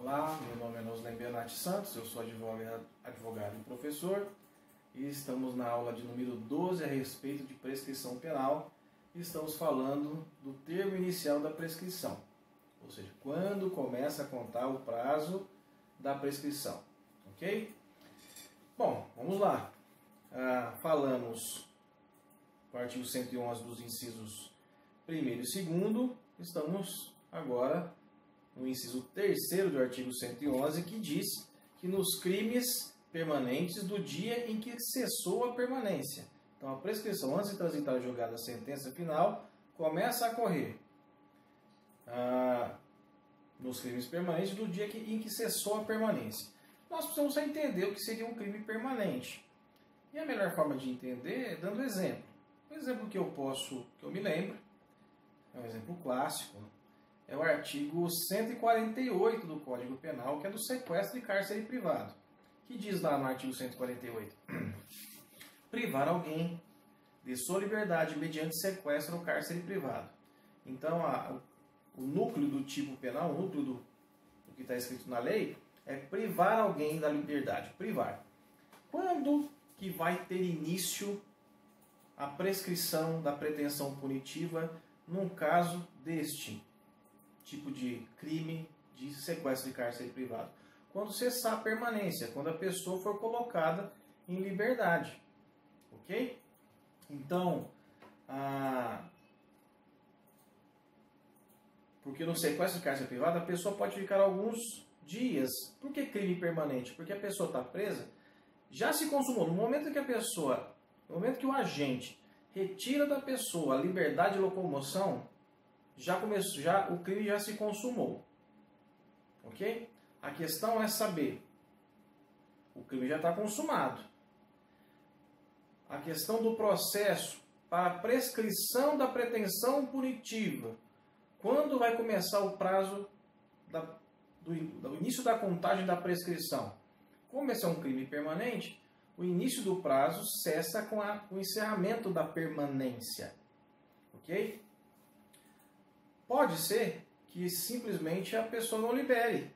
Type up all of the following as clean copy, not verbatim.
Olá, meu nome é Noslen Benatti Santos, eu sou advogado e professor e estamos na aula de número 12 a respeito de prescrição penal e estamos falando do termo inicial da prescrição, ou seja, quando começa a contar o prazo da prescrição, ok? Bom, vamos lá. Falamos do artigo 111 dos incisos 1º e 2º, estamos agora no inciso 3º do artigo 111, que diz que nos crimes permanentes do dia em que cessou a permanência. Então, a prescrição, antes de transitar a julgada a sentença final, começa a correr nos crimes permanentes do dia em que cessou a permanência. Nós precisamos entender o que seria um crime permanente. E a melhor forma de entender é dando exemplo. Um exemplo que eu me lembro, é um exemplo clássico, é o artigo 148 do Código Penal, que é do sequestro e cárcere privado, que diz lá no artigo 148, privar alguém de sua liberdade mediante sequestro ou cárcere privado. Então, o núcleo do tipo penal, o núcleo do que está escrito na lei, é privar alguém da liberdade, privar. Quando que vai ter início a prescrição da pretensão punitiva num caso deste tipo de crime de sequestro e cárcere privado? Quando cessar a permanência, quando a pessoa for colocada em liberdade, ok? Então, porque no sequestro e cárcere privado a pessoa pode ficar alguns dias. Por que crime permanente? Porque a pessoa está presa, já se consumou. No momento que o agente retira da pessoa a liberdade de locomoção, o crime já se consumou. Ok? A questão é saber, o crime já está consumado. A questão do processo para a prescrição da pretensão punitiva. Quando vai começar o prazo do início da contagem da prescrição? Como esse é um crime permanente, o início do prazo cessa com o encerramento da permanência. Ok? Pode ser que simplesmente a pessoa não libere.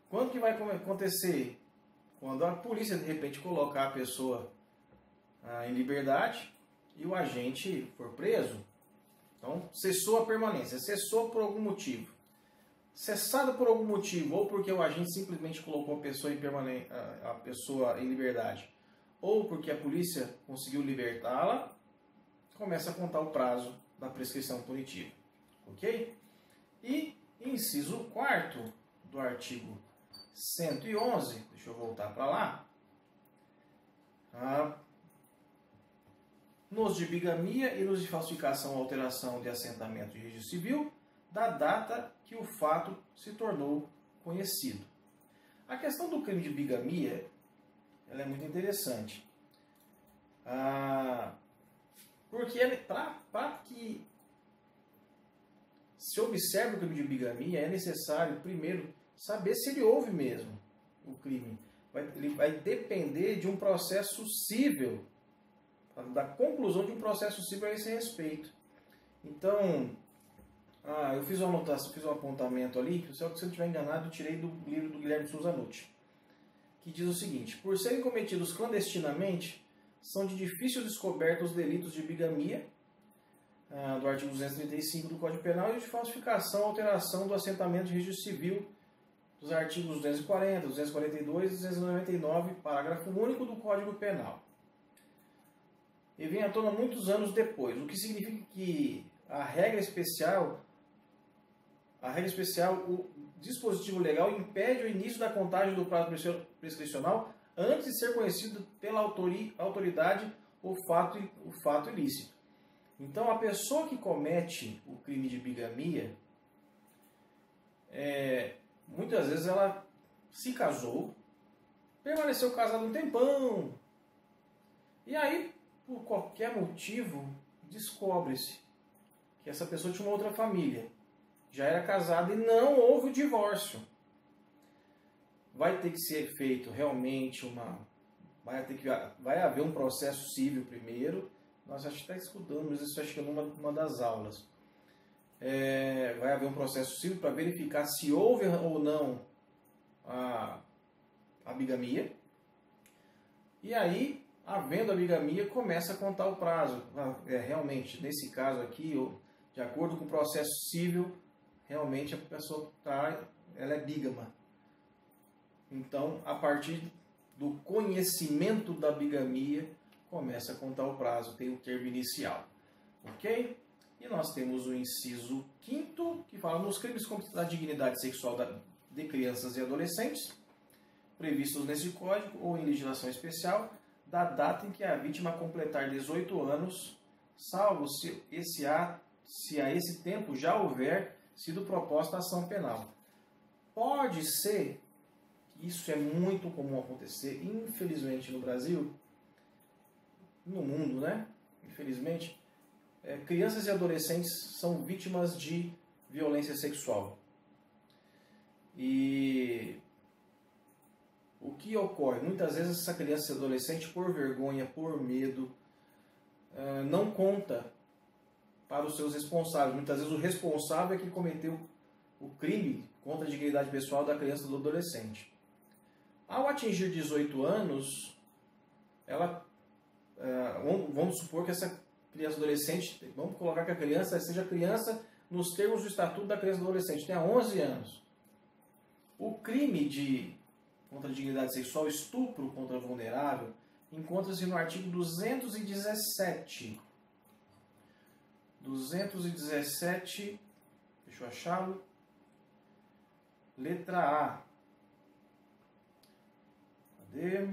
Quando que vai acontecer? Quando a polícia de repente colocar a pessoa em liberdade e o agente for preso. Então, cessou a permanência, cessou por algum motivo. Cessada por algum motivo, ou porque o agente simplesmente colocou a pessoa em liberdade, ou porque a polícia conseguiu libertá-la, começa a contar o prazo da prescrição punitiva. Ok? E inciso 4º do artigo 111, deixa eu voltar para lá, nos de bigamia e nos de falsificação ou alteração de assentamento de registro civil, da data que o fato se tornou conhecido. A questão do crime de bigamia ela é muito interessante. Porque para que se observe o crime de bigamia, é necessário, primeiro, saber se ele houve mesmo o crime. Ele vai depender de um processo cível, da conclusão de um processo cível a esse respeito. Então, eu fiz uma anotação, fiz um apontamento ali, se eu não estiver enganado, eu tirei do livro do Guilherme Souza Nucci, que diz o seguinte: por serem cometidos clandestinamente, são de difícil descoberta os delitos de bigamia, do artigo 235 do Código Penal, e de falsificação, alteração do assentamento de registro civil, dos artigos 240, 242 e 299, parágrafo único do Código Penal. E vem à tona muitos anos depois, o que significa que a regra especial, o dispositivo legal impede o início da contagem do prazo prescricional antes de ser conhecido pela autoridade o fato ilícito. Então, a pessoa que comete o crime de bigamia, muitas vezes ela se casou, permaneceu casada um tempão, e aí, por qualquer motivo, descobre-se que essa pessoa tinha uma outra família, já era casada e não houve o divórcio. Vai ter que ser feito realmente vai haver um processo civil primeiro. Nós até estudamos isso, acho que é numa das aulas. vai haver um processo civil para verificar se houve ou não a bigamia. E aí, havendo a bigamia, começa a contar o prazo. Realmente, nesse caso aqui, de acordo com o processo civil, realmente a pessoa ela é bígama. Então, a partir do conhecimento da bigamia, começa a contar o prazo, tem o termo inicial. Ok? E nós temos o inciso 5º, que fala nos crimes contra a dignidade sexual de crianças e adolescentes, previstos nesse código ou em legislação especial, da data em que a vítima completar 18 anos, salvo se a esse tempo já houver sido proposta a ação penal. Pode ser, isso é muito comum acontecer, infelizmente no Brasil, no mundo, né? Infelizmente, crianças e adolescentes são vítimas de violência sexual. E o que ocorre? Muitas vezes essa criança e adolescente, por vergonha, por medo, não conta para os seus responsáveis. Muitas vezes o responsável é que cometeu o crime contra a dignidade pessoal da criança ou do adolescente. Ao atingir 18 anos, vamos supor que essa criança ou adolescente, vamos colocar que a criança seja criança nos termos do Estatuto da Criança e do Adolescente, tenha 11 anos. O crime contra a dignidade sexual, estupro contra a vulnerável, encontra-se no artigo 217. 217, deixa eu achá-lo. Letra A. Cadê?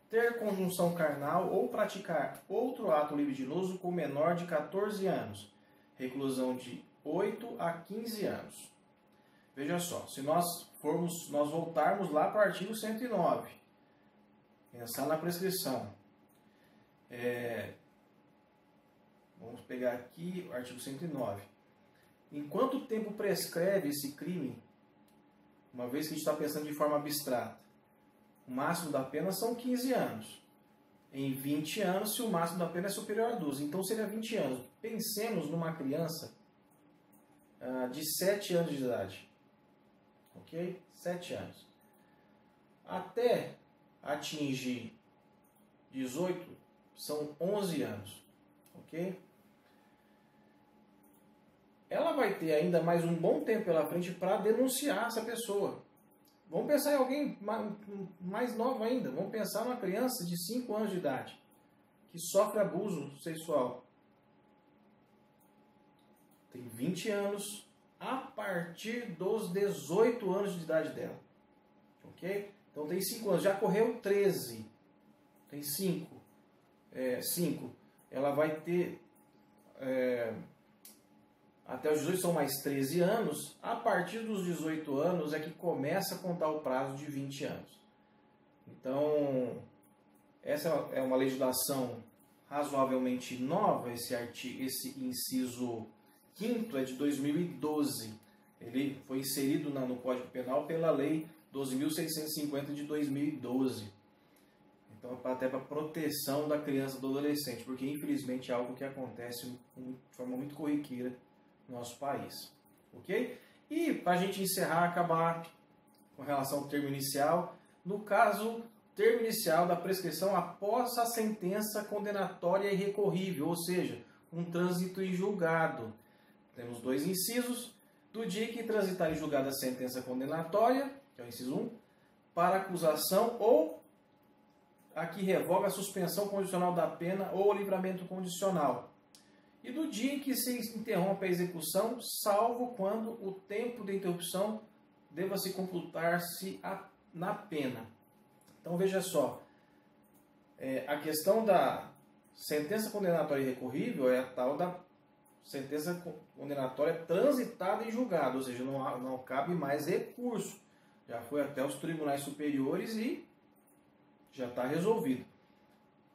Ter conjunção carnal ou praticar outro ato libidinoso com menor de 14 anos. Reclusão de 8 a 15 anos. Veja só, se nós voltarmos lá para o artigo 109, pensar na prescrição. Vamos pegar aqui o artigo 109. Em quanto tempo prescreve esse crime, uma vez que a gente está pensando de forma abstrata? O máximo da pena são 15 anos. Em 20 anos, se o máximo da pena é superior a 12. Então seria 20 anos. Pensemos numa criança de 7 anos de idade. Ok? 7 anos. Até atingir 18, são 11 anos. Ok? Ela vai ter ainda mais um bom tempo pela frente para denunciar essa pessoa. Vamos pensar em alguém mais novo ainda. Vamos pensar numa criança de 5 anos de idade que sofre abuso sexual. Tem 20 anos a partir dos 18 anos de idade dela. Ok? Então tem 5 anos. Já correu 13. Tem 5. 5. Ela vai ter... até os 18 são mais 13 anos. A partir dos 18 anos é que começa a contar o prazo de 20 anos. Então, essa é uma legislação razoavelmente nova. Esse inciso 5º é de 2012. Ele foi inserido no Código Penal pela Lei 12.650 de 2012. Então, até para proteção da criança e do adolescente, porque infelizmente é algo que acontece de forma muito corriqueira no nosso país. Ok? E para a gente encerrar, acabar com relação ao termo inicial, no caso, termo inicial da prescrição após a sentença condenatória irrecorrível, ou seja, um trânsito em julgado. Temos 2 incisos. Do dia que transitar em julgado a sentença condenatória, que é o inciso 1, para acusação ou a que revoga a suspensão condicional da pena ou o livramento condicional. E do dia em que se interrompe a execução, salvo quando o tempo de interrupção deva se computar-se na pena. Então veja só, a questão da sentença condenatória irrecorrível é a tal da sentença condenatória transitada em julgado, ou seja, não cabe mais recurso. Já foi até os tribunais superiores e já está resolvido.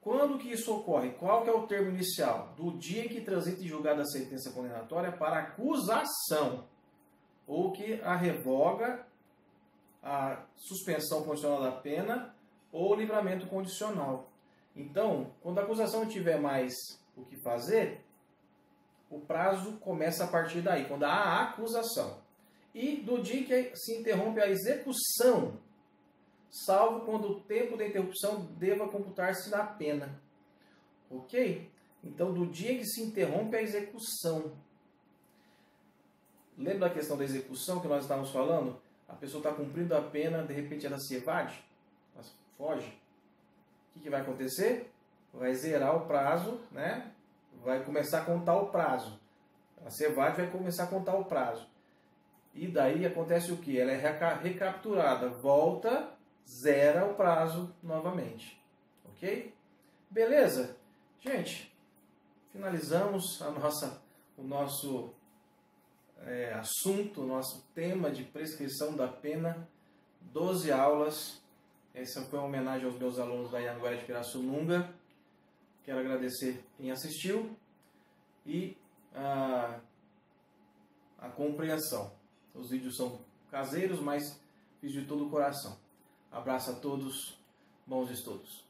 Quando que isso ocorre? Qual que é o termo inicial? Do dia em que transita em julgado a sentença condenatória para acusação, ou que a revoga a suspensão condicional da pena ou livramento condicional. Então, quando a acusação não tiver mais o que fazer, o prazo começa a partir daí, quando há a acusação. e do dia em que se interrompe a execução, salvo quando o tempo da interrupção deva computar-se na pena. Ok? Então, do dia em que se interrompe a execução. Lembra da questão da execução que nós estávamos falando? A pessoa está cumprindo a pena, de repente ela se evade, ela foge. O que vai acontecer? Vai zerar o prazo, né? Vai começar a contar o prazo. A se evade vai começar a contar o prazo. E daí acontece o que? Ela é recapturada, volta, zera o prazo novamente. Ok? Beleza? Gente, finalizamos o nosso assunto, o nosso tema de prescrição da pena. 12 aulas. Essa foi uma homenagem aos meus alunos da Anhanguera de Pirassununga. Quero agradecer quem assistiu e a compreensão. Os vídeos são caseiros, mas fiz de todo o coração. Abraço a todos, bons estudos.